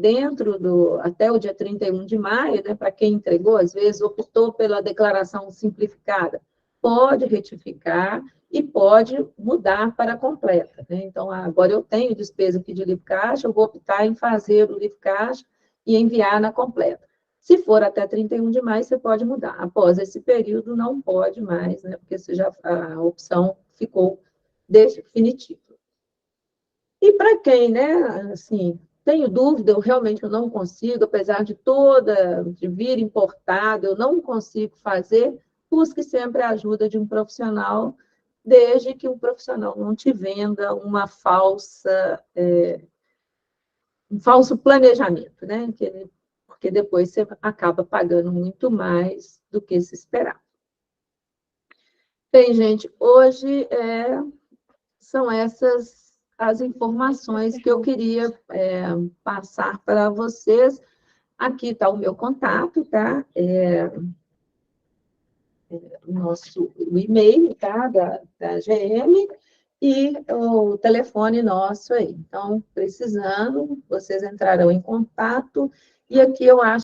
até o dia 31 de maio, né, para quem entregou, às vezes optou pela declaração simplificada, pode retificar e pode mudar para a completa, né? Então, agora eu tenho despesa aqui de livro caixa, eu vou optar em fazer o livro caixa e enviar na completa. Se for até 31 de maio, você pode mudar. Após esse período, não pode mais, né, porque a opção ficou definitiva. E para quem, né, assim, tenho dúvida, eu realmente não consigo, apesar de vir importado, eu não consigo fazer, busque sempre a ajuda de um profissional, desde que o profissional não te venda um falso planejamento, né? Porque depois você acaba pagando muito mais do que se esperava. Bem, gente, hoje são essas as informações que eu queria passar para vocês. Aqui está o meu contato, tá? O e-mail, tá? Da GM e o telefone nosso aí. Então, precisando, vocês entrarão em contato. E aqui eu acho